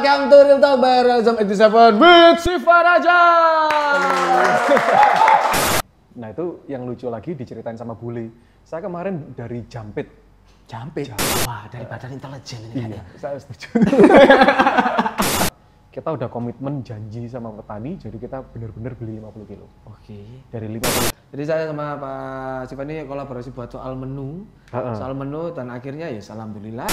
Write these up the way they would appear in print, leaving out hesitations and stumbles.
Welcome to Real Talk by Razam 87 with Siva Raja. Nah itu yang lucu lagi diceritain sama Bule. Saya kemarin dari Jampit. Wah, dari Badan Intelijen ini. Iya, saya setuju. Kita udah komitmen janji sama petani, jadi kita benar-benar beli 50 kilo. Oke. Dari 50. Jadi saya sama Pak Siva ini kolaborasi buat soal menu. Soal menu dan akhirnya ya alhamdulillah.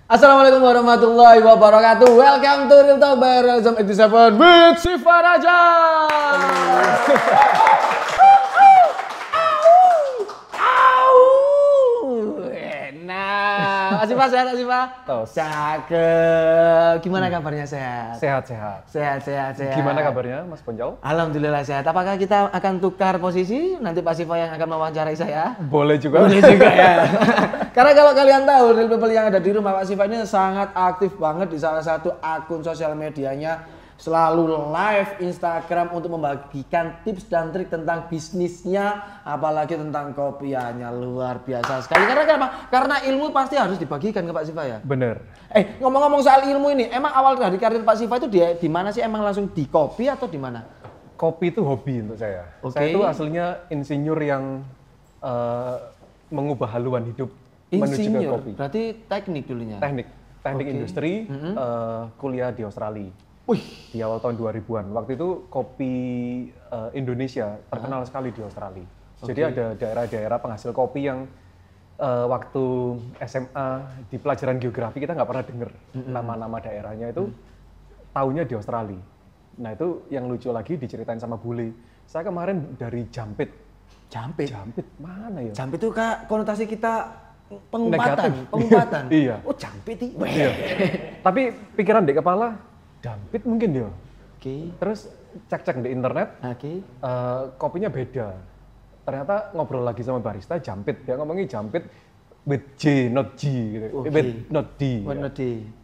Assalamualaikum warahmatullahi wabarakatuh. Welcome to Real Talk by Razam 87 with Siva Raja. Nah, Mas Siva sehat, Mas Siva? Cakep. Gimana kabarnya, sehat? Sehat-sehat. Sehat. Gimana kabarnya Mas Ponjol? Alhamdulillah sehat. Apakah kita akan tukar posisi? Nanti Pak Siva yang akan mewawancarai saya? Boleh juga. Boleh juga ya. Karena kalau kalian tahu, real people yang ada di rumah, Pak Siva ini sangat aktif banget di salah satu akun sosial medianya. Selalu live Instagram untuk membagikan tips dan trik tentang bisnisnya, apalagi tentang kopiannya. Luar biasa sekali. Karena kenapa? Karena ilmu pasti harus dibagikan ke Pak Siva ya. Bener. Ngomong-ngomong soal ilmu ini, emang awal dari karir Pak Siva itu di mana sih? Emang langsung di kopi atau di mana? Kopi itu hobi untuk saya. Saya itu aslinya insinyur yang mengubah haluan hidup menuju ke kopi. Berarti teknik dulunya? Teknik industri, kuliah di Australia. Di awal tahun 2000-an. Waktu itu kopi Indonesia terkenal sekali di Australia. Jadi ada daerah-daerah penghasil kopi yang waktu SMA di pelajaran geografi kita nggak pernah dengar nama-nama daerahnya itu, taunya di Australia. Nah itu yang lucu lagi diceritain sama Bule. Saya kemarin dari Jampit. Jampit mana ya? Jampit itu Kak, konotasi kita pengumpatan. Iya. Oh Jampit itu. Iya. Tapi pikiran di kepala Jampit mungkin dia. Terus cek di internet, kopinya beda. Ternyata ngobrol lagi sama barista Jampit, dia ngomongnya Jampit with J not G gitu, with not D.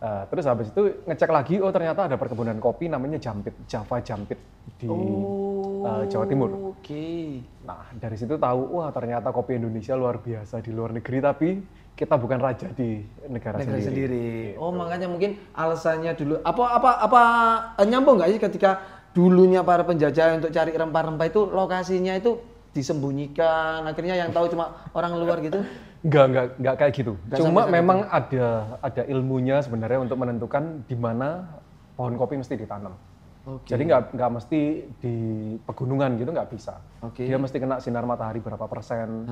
Terus habis itu ngecek lagi, oh ternyata ada perkebunan kopi namanya Jampit, Java Jampit di Jawa Timur. Nah dari situ tahu, wah ternyata kopi Indonesia luar biasa di luar negeri, tapi kita bukan raja di negara sendiri. Oh makanya mungkin alasannya dulu apa nyambung nggak sih ketika dulunya para penjajah untuk cari rempah-rempah itu lokasinya itu disembunyikan, akhirnya yang tahu cuma orang luar gitu? Enggak kayak gitu. Cuma memang ada ilmunya sebenarnya untuk menentukan di mana pohon kopi mesti ditanam. Jadi nggak mesti di pegunungan gitu, nggak bisa. Dia mesti kena sinar matahari berapa persen.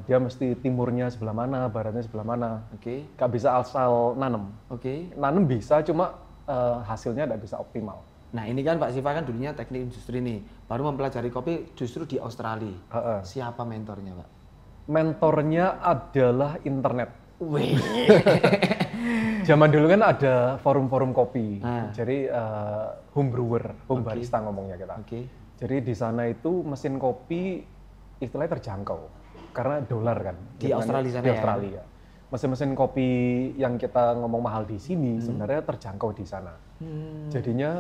Dia mesti timurnya sebelah mana, baratnya sebelah mana. Nggak bisa asal nanam. Nanam bisa, cuma hasilnya nggak bisa optimal. Nah ini kan Pak Siva kan dulunya teknik industri nih, baru mempelajari kopi justru di Australia. Siapa mentornya Pak? Mentornya adalah internet. Zaman dulu kan ada forum-forum kopi, jadi home brewer, home barista ngomongnya kita. Jadi di sana itu mesin kopi istilahnya terjangkau, karena dolar kan. Di Australia sana di Australia. Ya. Mesin-mesin kopi yang kita ngomong mahal di sini sebenarnya terjangkau di sana. Jadinya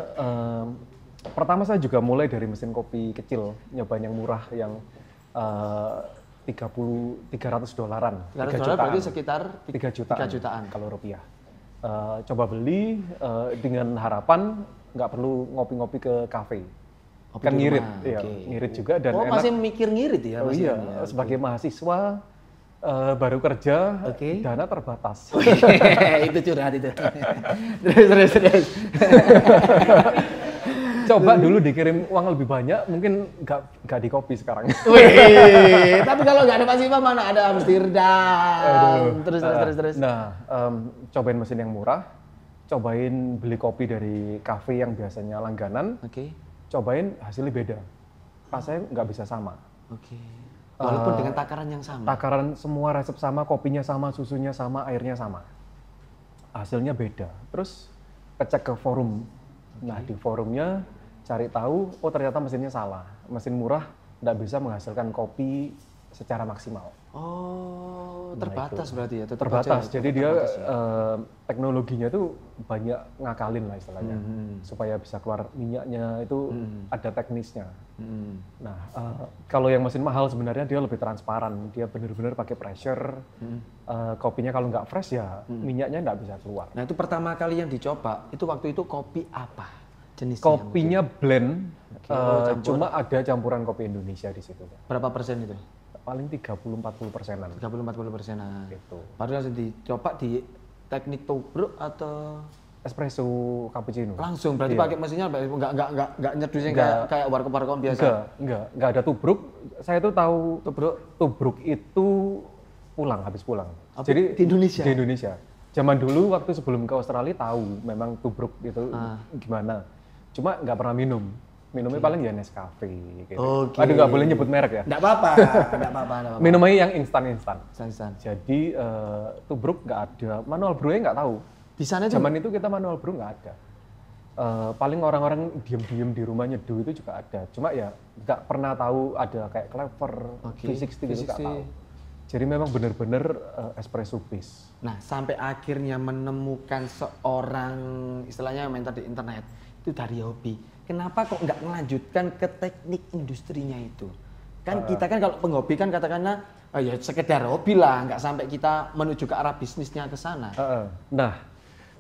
pertama saya juga mulai dari mesin kopi kecil, nyobain yang murah yang $300. $3 berarti sekitar 3 jutaan kalau rupiah. Coba beli dengan harapan nggak perlu ngopi-ngopi ke kafe. Kan ngirit, ngirit juga dan enak. Masih mikir ngirit ya? Sebagai mahasiswa baru kerja, dana terbatas. Itu curhat itu. Terus. Coba dulu dikirim uang lebih banyak, mungkin nggak di kopi sekarang. Tapi kalau nggak ada Pak Siva mana ada Amsterdam. Terus. Nah, cobain mesin yang murah, cobain beli kopi dari kafe yang biasanya langganan, cobain hasilnya beda. Rasanya nggak bisa sama. Walaupun dengan takaran yang sama. Takaran semua resep sama, kopinya sama, susunya sama, airnya sama. Hasilnya beda. Terus kecek ke forum. Nah di forumnya cari tahu, oh ternyata mesinnya salah. Mesin murah nggak bisa menghasilkan kopi secara maksimal. Oh, terbatas berarti ya? Terbatas, jadi dia teknologinya itu banyak ngakalin lah istilahnya, supaya bisa keluar minyaknya itu ada teknisnya. Nah, kalau yang mesin mahal sebenarnya dia lebih transparan, dia benar-benar pakai pressure, kopinya kalau nggak fresh ya minyaknya nggak bisa keluar. Nah itu pertama kali yang dicoba, itu waktu itu kopi apa jenisnya? Kopinya blend, cuma ada campuran kopi Indonesia di situ. Berapa persen itu? Paling 30-40%-an. 30-40%-an. Gitu. Baru langsung dicoba di teknik tubruk atau espresso cappuccino. Langsung berarti pakai mesinnya nggak nyedusnya kayak warkop-warkop biasa. Enggak ada tubruk. Saya tuh tahu tubruk itu habis pulang. Jadi di Indonesia. Di Indonesia. Zaman dulu waktu sebelum ke Australia tahu memang tubruk itu gimana. Cuma nggak pernah minum. Minumnya paling ya Nescafe gitu. Aduh nggak boleh nyebut merek ya. Nggak apa-apa. Minumnya yang instan-instan. Instan. Jadi tubruk nggak ada. Manual brewnya nggak tahu. Di sana zaman itu kita manual brew nggak ada. Paling orang-orang diem-diem di rumah nyeduh itu juga ada. Cuma ya nggak pernah tahu ada kayak Clever, V60 gitu nggak tahu. Jadi memang benar-benar espresso base. Nah sampai akhirnya menemukan seorang istilahnya mentor di internet itu dari hobi. Kenapa kok nggak melanjutkan ke teknik industrinya itu? Kan kita kan kalau penghobi kan katakanlah ya sekedar hobi lah, nggak sampai kita menuju ke arah bisnisnya ke sana. Nah,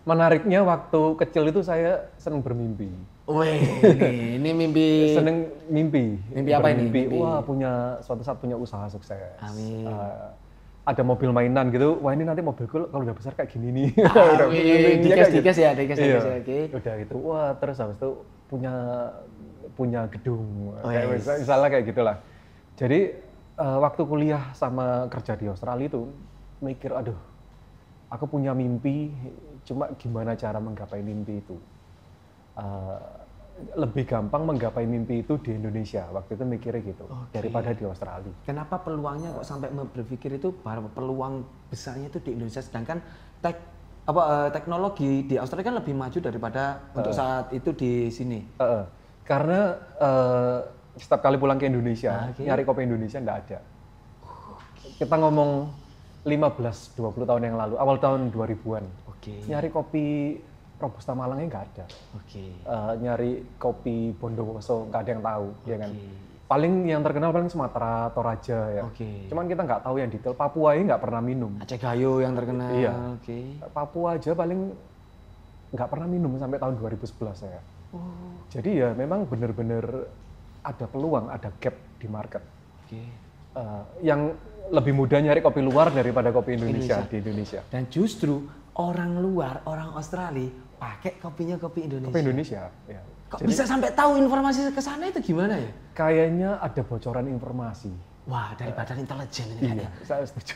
menariknya waktu kecil itu saya senang bermimpi. Wih, ini mimpi. Seneng mimpi. Mimpi apa ini? Mimpi. Wah, suatu saat punya usaha sukses. Amin. Ada mobil mainan gitu. Wah, ini nanti mobilku kalau udah besar kayak gini nih. Amin. Dikes ya. Oke. Udah gitu. Wah, terus habis itu punya gedung. Misalnya kayak gitulah. Jadi waktu kuliah sama kerja di Australia itu mikir, aduh, aku punya mimpi, cuma gimana cara menggapai mimpi itu? Lebih gampang menggapai mimpi itu di Indonesia. Waktu itu mikirnya gitu, daripada di Australia. Kenapa peluangnya kok sampai berpikir itu bahwa peluang besarnya itu di Indonesia, sedangkan teknologi di Australia kan lebih maju daripada untuk saat itu di sini? Karena setiap kali pulang ke Indonesia, nyari kopi Indonesia nggak ada. Kita ngomong 15-20 tahun yang lalu, awal tahun 2000-an. Nyari kopi Robusta Malangnya nggak ada. Nyari kopi Bondowoso nggak ada yang tahu, ya kan? Paling yang terkenal paling Sumatera, Toraja ya. Cuman kita nggak tahu yang detail. Papua ini nggak pernah minum. Aceh Gayo yang terkenal. Iya. Papua aja paling nggak pernah minum sampai tahun 2011 saya. Jadi ya memang benar-benar ada peluang, ada gap di market. Yang lebih mudah nyari kopi luar daripada kopi Indonesia di Indonesia. Dan justru orang luar, orang Australia pakai kopinya kopi Indonesia. Kopi Indonesia, ya. Kok jadi, bisa sampai tahu informasi ke sana itu gimana ya? Kayaknya ada bocoran informasi. Wah, dari badan intelijen ini. Iya, saya setuju.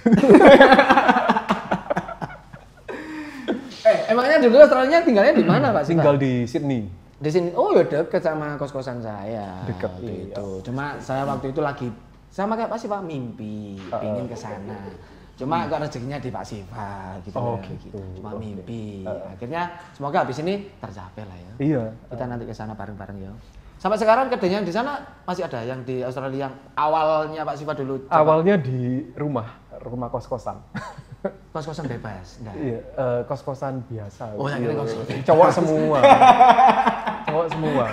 Emangnya dulu Australia tinggalnya di mana, Pak? Tinggal di Sydney. Di sini, oh ya deket sama kos-kosan saya. Dekat itu. Cuma saya waktu itu lagi sama kayak Pak Siva, mimpi, pingin ke sana. Cuma kok rezekinya di Pak Siva gitu. Gitu. Cuma mimpi. Akhirnya semoga habis ini tercapai lah ya. Iya. Kita nanti ke sana bareng-bareng ya. Sampai sekarang kerjanya di sana masih ada yang di Australia yang awalnya Pak Siva dulu? Awalnya di rumah kos-kosan. Kos-kosan bebas? Enggak. Iya, kos-kosan biasa. Oh, yang ini kos-kosan. Cowok semua. Cowok semua.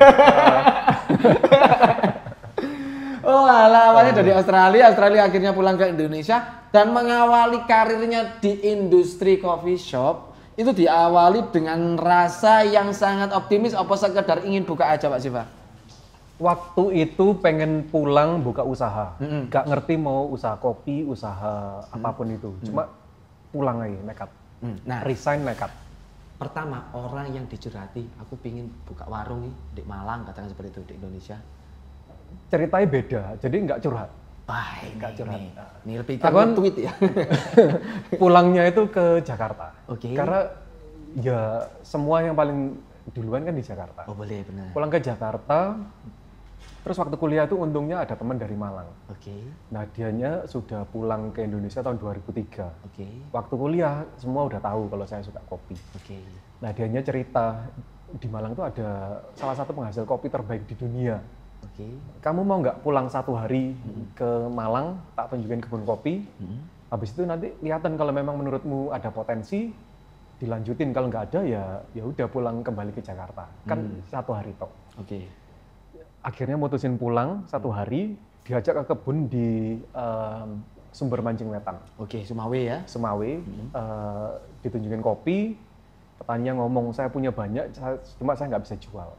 Oh alah, awalnya dari Australia akhirnya pulang ke Indonesia dan mengawali karirnya di industri coffee shop. Itu diawali dengan rasa yang sangat optimis apa sekedar ingin buka aja Pak Siva? Waktu itu pengen pulang buka usaha. Gak ngerti mau usaha kopi, usaha apapun itu. Cuma pulang aja nekat. Nah, resign nekat. Pertama, orang yang dicurhati, aku pingin buka warung nih di Malang, katakan seperti itu di Indonesia. Ceritanya beda, jadi nggak curhat. Baik, nggak curhat. Ini lebih kan tweet ya. Pulangnya itu ke Jakarta. Oke. Karena ya semua yang paling duluan kan di Jakarta. Oh boleh, benar. Pulang ke Jakarta, terus waktu kuliah itu untungnya ada teman dari Malang. Nah dianya sudah pulang ke Indonesia tahun 2003. Waktu kuliah semua udah tahu kalau saya suka kopi. Nah dianya cerita di Malang itu ada salah satu penghasil kopi terbaik di dunia. Oke. Kamu mau nggak pulang 1 hari ke Malang, tak tunjukin kebun kopi. Habis itu nanti kelihatan kalau memang menurutmu ada potensi, dilanjutin. Kalau nggak ada ya udah pulang kembali ke Jakarta. Kan 1 hari tok. Oke. Akhirnya mutusin pulang 1 hari, diajak ke kebun di Sumber Mancing Wetan. Oke, Sumawe ya. Sumawe, ditunjukin kopi, petaninya ngomong saya punya banyak, cuma saya nggak bisa jual.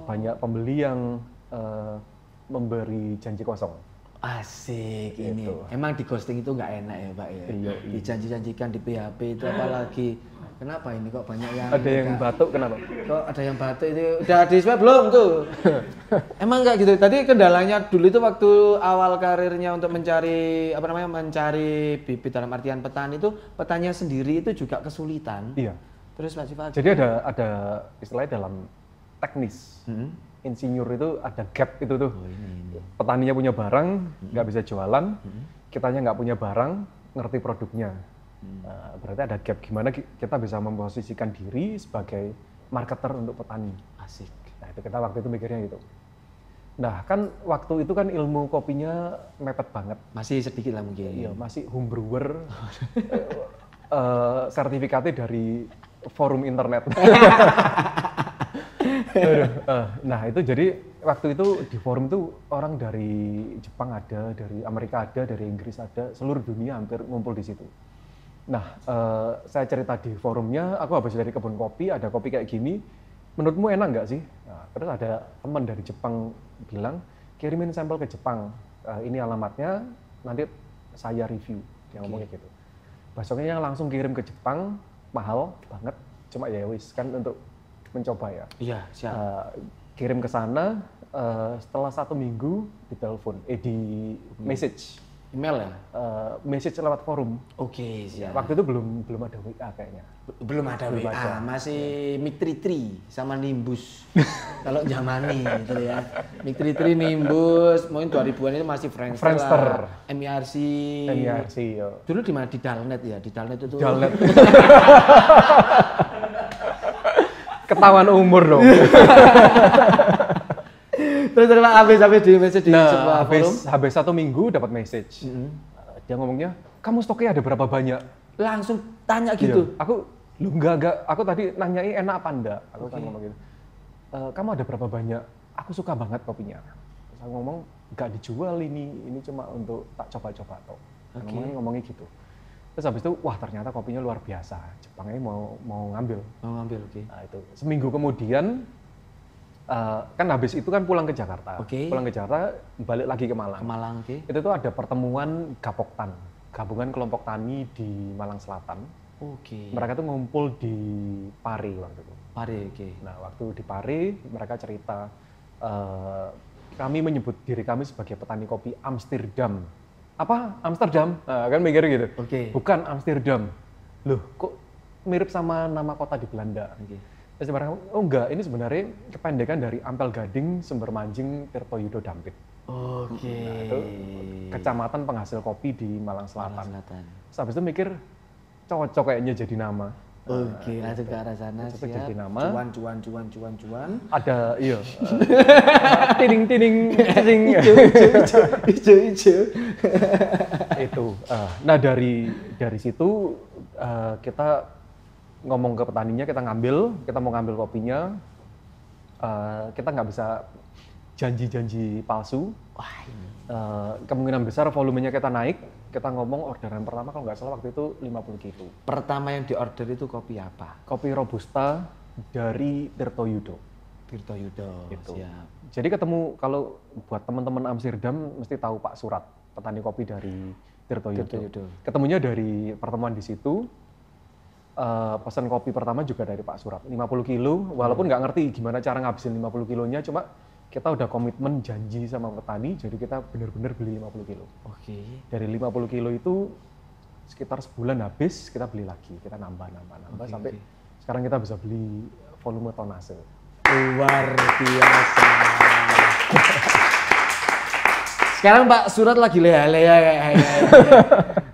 Banyak pembeli yang memberi janji kosong. Asik Gitu. ini. Emang di ghosting itu nggak enak ya Pak ya. Iya. Dijanji-janjikan di PHP itu apalagi. Kenapa ini kok banyak yang Ada yang batuk kenapa? Kok ada yang batuk itu udah di swab belum tuh? Emang nggak gitu. Tadi kendalanya dulu itu waktu awal karirnya untuk mencari mencari bibit dalam artian petani itu petaninya sendiri itu juga kesulitan. Iya. Terus Pak Siva. Jadi ada istilahnya dalam teknis. Insinyur itu ada gap itu tuh. Ini. Petaninya punya barang, nggak bisa jualan. Kitanya nggak punya barang, ngerti produknya. Berarti ada gap gimana kita bisa memposisikan diri sebagai marketer untuk petani. Asik. Nah itu kita waktu itu mikirnya gitu. Nah kan waktu itu kan ilmu kopinya mepet banget. Masih sedikit lah mungkin. Iya masih home brewer. Sertifikatnya dari forum internet. Nah itu jadi waktu itu di forum itu orang dari Jepang ada, dari Amerika ada, dari Inggris ada, seluruh dunia hampir ngumpul di situ. Nah, saya cerita di forumnya, aku habis dari kebun kopi, ada kopi kayak gini, menurutmu enak nggak sih? Nah, terus ada teman dari Jepang bilang, kirimin sampel ke Jepang, ini alamatnya, nanti saya review, dia ngomongnya gitu. Besoknya langsung kirim ke Jepang, mahal banget, cuma ya wis kan untuk mencoba ya. Iya, siap. Kirim ke sana, setelah 1 minggu ditelepon, di message. Email ya? Message lewat forum. Oke, siap. Waktu itu belum ada WA kayaknya. Belum ada Belum WA, ada. masih Mic 33 sama Nimbus. Kalau zaman itu ya. Mic 33 Nimbus, mungkin 2000-an itu masih Friendster. Lah. MIRC. MIRC, yo. Dulu di mana? Di Dalnet ya? Di Dalnet itu. Dalnet. Ketahuan umur dong. Terus habis di message di sebuah forum. Habis 1 minggu dapat message. Dia ngomongnya, kamu stoknya ada berapa banyak? Langsung tanya gitu. Iya. Aku enggak. Aku tadi nanyain enak apa enggak. Aku kan ngomong gitu. Kamu ada berapa banyak? Aku suka banget kopinya. Terus aku ngomong, enggak dijual ini cuma untuk tak coba-coba toh. Ngomongnya gitu. Terus habis itu, wah ternyata kopinya luar biasa. Jepangnya mau ngambil. Mau ngambil, oke. Nah itu, seminggu kemudian, kan habis itu kan pulang ke Jakarta. Oke. Pulang ke Jakarta, balik lagi ke Malang. Ke Malang, oke. Itu tuh ada pertemuan Gapoktan, gabungan kelompok tani di Malang Selatan. Oke. Mereka tuh ngumpul di Pare waktu itu. Pare, oke. Nah waktu di Pare, mereka cerita, kami menyebut diri kami sebagai petani kopi Amsterdam. Apa? Amsterdam? Nah, kan mikir gitu. Oke. Bukan Amsterdam. Loh, kok mirip sama nama kota di Belanda? Oke. Terus barang, oh enggak, ini sebenarnya kependekan dari Ampel Gading, Sumber Mancing, Tirtoyudo Dampit. Oke. Nah, itu kecamatan penghasil kopi di Malang Selatan. Terus habis itu mikir, cocok kayaknya jadi nama. Oke, lanjut ke arah sana. Cocok Siap. jadi nama. Cuan. Ada, iya. Tining. Ijo. Itu. Nah dari situ kita ngomong ke petaninya, kita mau ngambil kopinya, kita nggak bisa janji-janji palsu. Wah ini. Kemungkinan besar volumenya kita naik, kita ngomong orderan pertama kalau nggak salah waktu itu 50 kilo. Pertama yang diorder itu kopi apa? Kopi Robusta dari Tirtoyudo. Tirtoyudo, Gitu. siap. Jadi ketemu, kalau buat teman-teman Amsterdam mesti tahu Pak Surat, petani kopi dari Tirtoyudo. Ketemunya dari pertemuan di situ. Pesan kopi pertama juga dari Pak Surat, 50 kilo, walaupun nggak ngerti gimana cara ngabisin 50 kilonya, cuma kita udah komitmen janji sama petani, jadi kita benar-benar beli 50 kilo. Oke. Dari 50 kilo itu sekitar sebulan habis, kita beli lagi, kita nambah sampai sekarang kita bisa beli volume tonase. Luar biasa. Sekarang Pak Surat lagi leha-leha kayak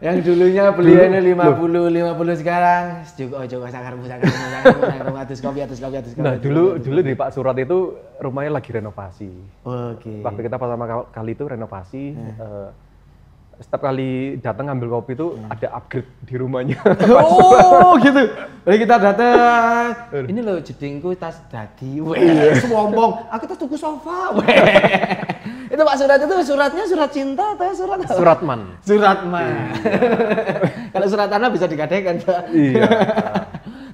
Yang dulunya belinya 50 sekarang juga sakarmu atus kopi. Nah, dulu di Pak Surat itu rumahnya lagi renovasi. Oke. Waktu kita pertama kali itu renovasi, setiap kali datang ngambil kopi itu ada upgrade di rumahnya. Oh gitu. Jadi kita datang. Ini loh jedingku tas dadi. Sombong. Aku tas tuku sofa. Itu Pak Surat itu suratnya surat cinta atau surat apa? Suratman. Suratman. Kalau surat tanah bisa digadaikan, Pak. Iya.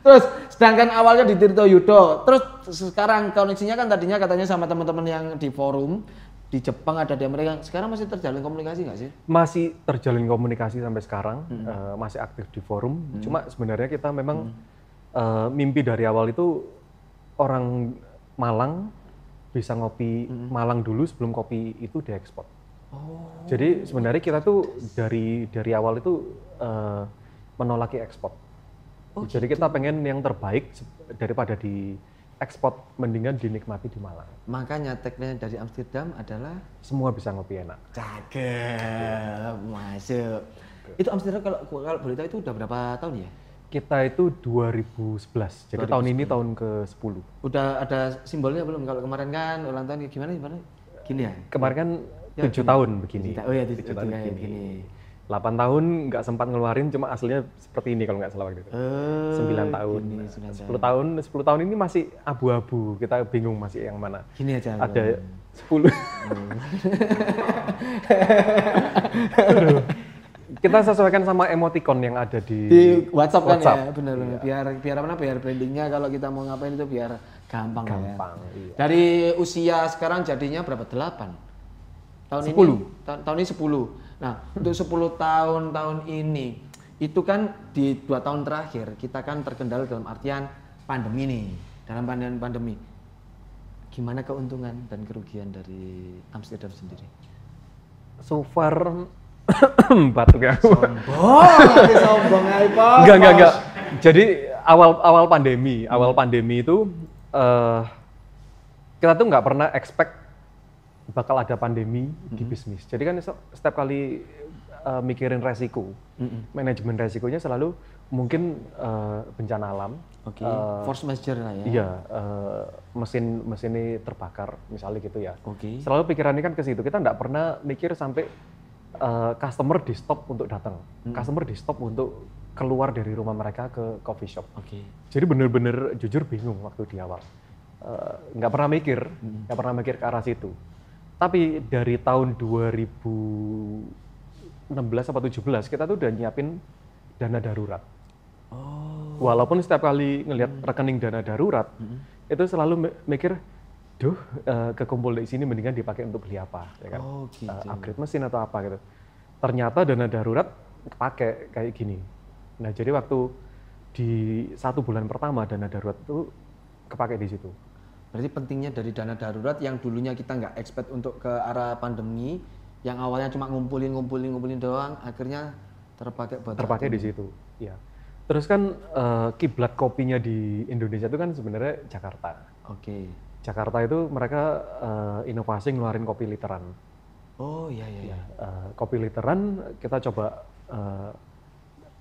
Terus sedangkan awalnya di Tirto Yudo, terus sekarang koneksinya kan tadinya katanya sama teman-teman yang di forum di Jepang, ada di Amerika. Sekarang masih terjalin komunikasi nggak sih? Masih terjalin komunikasi sampai sekarang, masih aktif di forum. Cuma sebenarnya kita memang mimpi dari awal itu orang Malang bisa ngopi Malang dulu sebelum kopi itu diekspor. Jadi sebenarnya kita tuh dari awal itu menolak ekspor. Jadi kita pengen yang terbaik daripada diekspor, mendingan dinikmati di Malang. Makanya tagline dari Amsterdam adalah semua bisa ngopi enak. Cakep, masuk. Itu Amsterdam kalau boleh tahu itu udah berapa tahun ya? Kita itu 2011, jadi 2011. Tahun ini tahun ke-10. Udah ada simbolnya belum? Kalau kemarin kan ulang tahun gimana? Gini ya? Kemarin kan 7 tahun begini. Oh ya, 7 tahun begini. 8 tahun nggak sempat ngeluarin, cuma aslinya seperti ini kalau nggak salah waktu itu. 9 tahun. Gini, 10 tahun ini masih abu-abu, kita bingung masih yang mana. Gini aja. Ada 10. Kita sesuaikan sama emoticon yang ada di WhatsApp kan ya, benar. Biar brandingnya kalau kita mau ngapain itu biar gampang ya. Iya. Dari usia sekarang jadinya berapa? 8? Tahun 10. Tahun ini 10. Nah, untuk 10 tahun ini, itu kan di 2 tahun terakhir, kita kan terkendala dalam artian pandemi nih. Dalam pandemi, gimana keuntungan dan kerugian dari Amsterdam sendiri? So far, batuk ya. Sombong iPhone. Enggak. Jadi awal pandemi itu, kita tuh nggak pernah expect bakal ada pandemi di bisnis. Jadi kan setiap kali mikirin resiko, manajemen resikonya selalu mungkin bencana alam. Force majeure lah ya. Iya, mesin ini terbakar misalnya gitu ya. Selalu pikirannya kan ke situ. Kita nggak pernah mikir sampai customer di stop untuk datang, customer di stop untuk keluar dari rumah mereka ke coffee shop. Jadi bener-bener jujur bingung waktu di awal. Nggak pernah mikir ke arah situ. Tapi dari tahun 2016 atau 17 kita tuh udah nyiapin dana darurat. Walaupun setiap kali ngelihat rekening dana darurat, itu selalu mikir, kekumpul di sini mendingan dipakai untuk beli apa, ya kan? Upgrade mesin atau apa gitu. Ternyata dana darurat kepake kayak gini. Nah jadi waktu di 1 bulan pertama dana darurat itu kepake di situ. Berarti pentingnya dari dana darurat yang dulunya kita nggak expect untuk ke arah pandemi, yang awalnya cuma ngumpulin doang, akhirnya terpakai di situ. Ya. Terus kan kiblat kopinya di Indonesia itu kan sebenarnya Jakarta. Jakarta itu mereka inovasi ngeluarin kopi literan. Kopi literan kita coba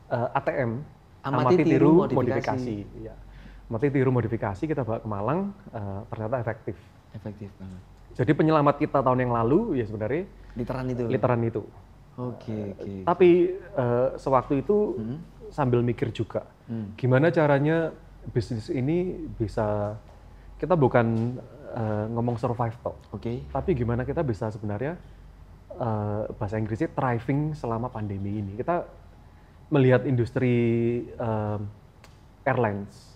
ATM, amati tiru modifikasi. Ya. Amati tiru modifikasi kita bawa ke Malang, ternyata efektif banget. Jadi penyelamat kita tahun yang lalu ya sebenarnya literan itu. Tapi sewaktu itu sambil mikir juga, gimana caranya bisnis ini bisa, kita bukan ngomong survive toh, tapi gimana kita bisa sebenarnya bahasa Inggrisnya thriving selama pandemi ini. Kita melihat industri airlines,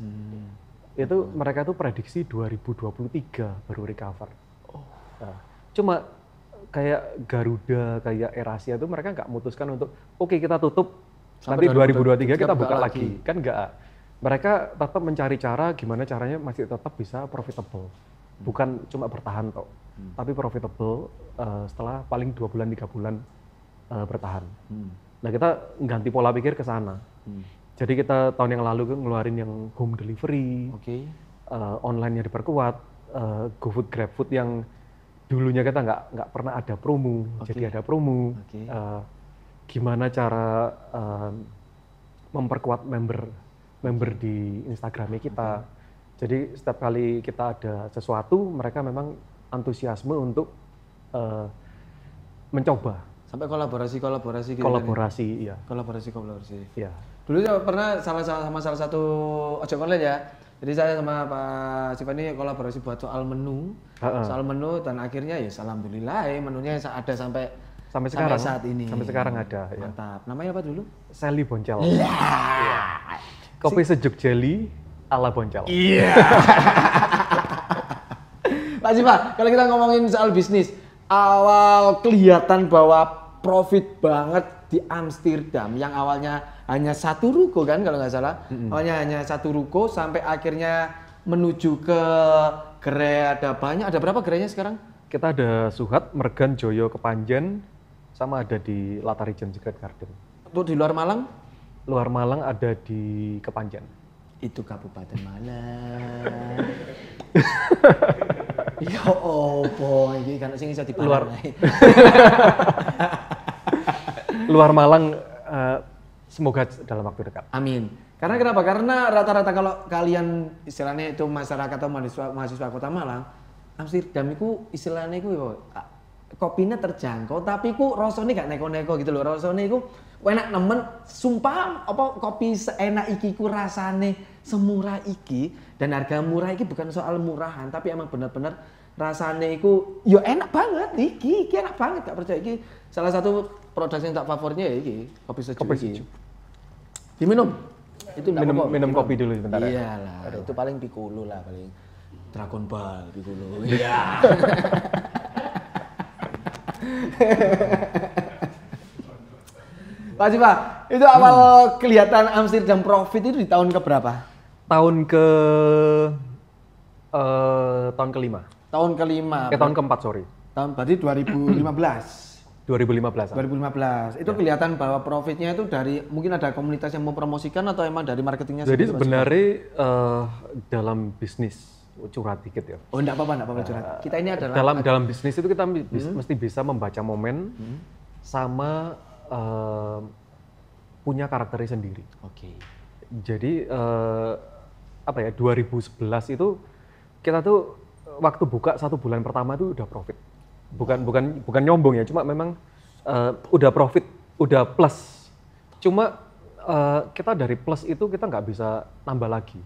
itu mereka tuh prediksi 2023 baru recover. Cuma kayak Garuda, kayak AirAsia tuh mereka nggak memutuskan untuk kita tutup, nanti 2023 kita buka lagi. Kan nggak. Mereka tetap mencari cara gimana caranya masih tetap bisa profitable. Bukan cuma bertahan toh, tapi profitable setelah paling 2 bulan, 3 bulan bertahan. Nah kita ganti pola pikir ke sana. Jadi kita tahun yang lalu ngeluarin yang home delivery, online-nya diperkuat, GoFood, GrabFood yang dulunya kita nggak pernah ada promo, jadi ada promo. gimana cara memperkuat member di Instagramnya kita. Jadi setiap kali kita ada sesuatu, mereka memang antusiasme untuk mencoba. Sampai kolaborasi gitu. Kolaborasi, iya. Kolaborasi. Iya. Dulu saya pernah salah satu ojek online ya. Jadi saya sama Pak Siva ini kolaborasi buat soal menu. Soal menu dan akhirnya ya alhamdulillah menunya ada sampai sekarang saat ini. Sampai sekarang ada. Mantap. Ya. Namanya apa dulu? Sally Boncel. Iya. Kopi sejuk jelly ala Boncel. Iya. Pak Siva, kalau kita ngomongin soal bisnis, awal kelihatan bahwa profit banget di Amsterdam yang awalnya hanya satu ruko kan kalau nggak salah. Awalnya hanya satu ruko sampai akhirnya menuju ke gerai ada banyak. Ada berapa gerainya sekarang? Kita ada Suhat, Mergan, Joyo, Kepanjen, sama ada di Latarijan Secret Garden. Untuk di luar Malang? Luar Malang ada di Kepanjen. Itu Kabupaten Malang. Ya opo iki kan sing iso diparani. Luar Malang semoga dalam waktu dekat. Amin. Karena kenapa? Karena rata-rata kalau kalian istilahnya itu masyarakat atau mahasiswa Kota Malang, Amsterdam itu istilahnya itu kopinya terjangkau, tapi ku rasanya gak neko-neko gitu loh. Rasanya itu enak nemen, sumpah apa kopi seenak iki ku rasane semurah iki dan harga murah iki bukan soal murahan, tapi emang bener-bener rasane iku yo enak banget iki enak banget gak percaya iki salah satu produk yang tak favoritnya ya iki kopi sejuk. Diminum. Itu minum kopi dulu sebentar. Iyalah, itu paling Piccolo lah paling. Dragon Ball Piccolo. Iya. Pak Siva, itu awal kelihatan Amsterdam profit itu di tahun keberapa? Tahun kelima. Tahun kelima. Tahun keempat, sorry. Tahun berarti 2015. 2015. Itu kelihatan bahwa profitnya itu dari mungkin ada komunitas yang mempromosikan atau emang dari marketingnya sendiri? Jadi sebenarnya dalam bisnis curhat dikit ya. Oh, enggak apa-apa curhat. Kita ini adalah dalam bisnis itu kita mesti bisa membaca momen sama punya karakternya sendiri. Oke. Jadi 2011 itu kita tuh waktu buka 1 bulan pertama itu udah profit. Bukan nyombong ya, cuma memang udah profit, udah plus. Cuma kita dari plus itu kita nggak bisa nambah lagi.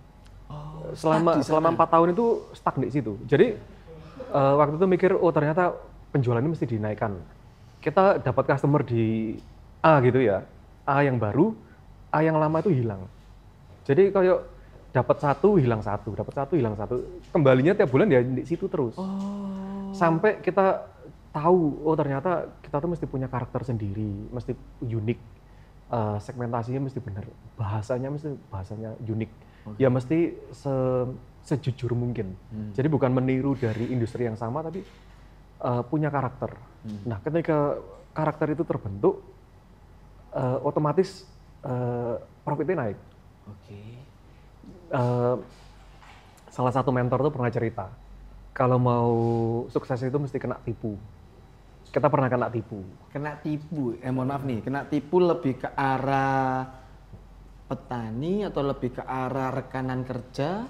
Selama 4 tahun itu stuck di situ. Jadi waktu itu mikir, oh ternyata penjualan ini mesti dinaikkan. Kita dapat customer di A gitu ya, A yang baru, A yang lama itu hilang. Jadi kayak dapat 1 hilang 1, dapat 1 hilang 1. Kembalinya tiap bulan ya di situ terus. Sampai kita tahu, oh ternyata kita tuh mesti punya karakter sendiri, mesti unik, segmentasinya mesti benar, bahasanya unik, ya mesti sejujur mungkin. Jadi bukan meniru dari industri yang sama, tapi punya karakter. Nah, ketika karakter itu terbentuk, otomatis profitnya naik. Salah satu mentor tuh pernah cerita, kalau mau sukses itu mesti kena tipu. Kita pernah kena tipu. Mohon maaf nih, kena tipu lebih ke arah petani atau lebih ke arah rekanan kerja?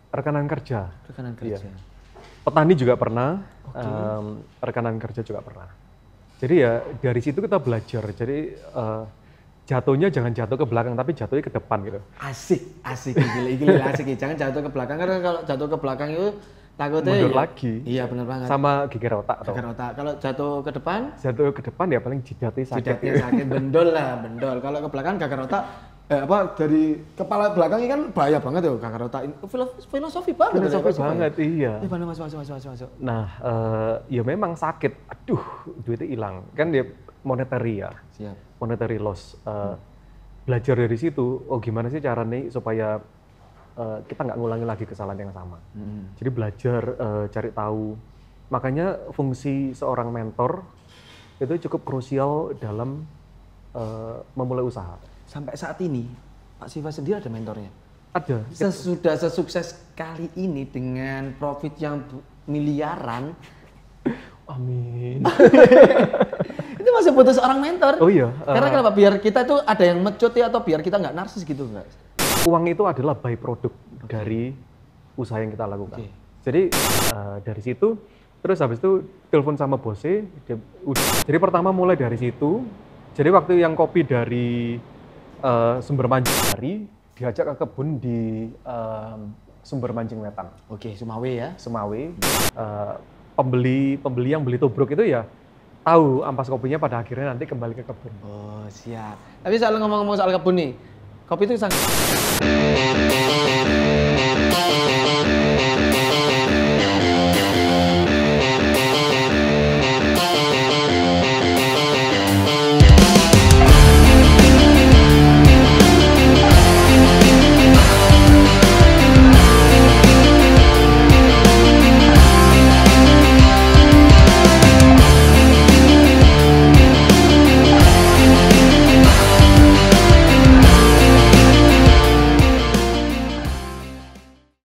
Rekanan kerja. Iya. Petani juga pernah, rekanan kerja juga pernah. Jadi ya dari situ kita belajar. Jadi jatuhnya jangan jatuh ke belakang, tapi jatuhnya ke depan gitu. Asik, gila asik. Jangan jatuh ke belakang, karena kalau jatuh ke belakang itu takutnya mundur lagi. Iya benar banget. Sama geger otak. Kalau jatuh ke depan? Jatuh ke depan ya paling jidatnya sakit. Bendol. Kalau ke belakang geger otak, dari kepala belakang ini kan bahaya banget ya geger otak. Filosofi banget. Iya. Masuk. Nah, ya memang sakit. Aduh, duitnya hilang. Kan dia monetary ya. Siap. Monetary loss. Belajar dari situ, oh gimana sih caranya supaya kita nggak ngulangi lagi kesalahan yang sama. Jadi belajar, cari tahu. Makanya fungsi seorang mentor itu cukup krusial dalam memulai usaha. Sampai saat ini, Pak Siva sendiri ada mentornya? Ada. Sudah sesukses kali ini dengan profit yang miliaran. Amin. Itu masih butuh seorang mentor. Oh iya. Karena kenapa? Biar kita itu ada yang mecut ya, atau biar kita nggak narsis gitu nggak? Uang itu adalah byproduct dari usaha yang kita lakukan. Jadi dari situ, terus habis itu telepon sama bosnya. Jadi pertama mulai dari situ. Jadi waktu yang kopi dari Sumber Mancing diajak ke kebun di Sumber Mancing Wetan. Oke, Sumawe ya. Sumawe. Pembeli yang beli tubruk itu ya tahu ampas kopinya pada akhirnya nanti kembali ke kebun. Oh siap. Tapi soal ngomong-ngomong soal kebun nih, kopi itu sangat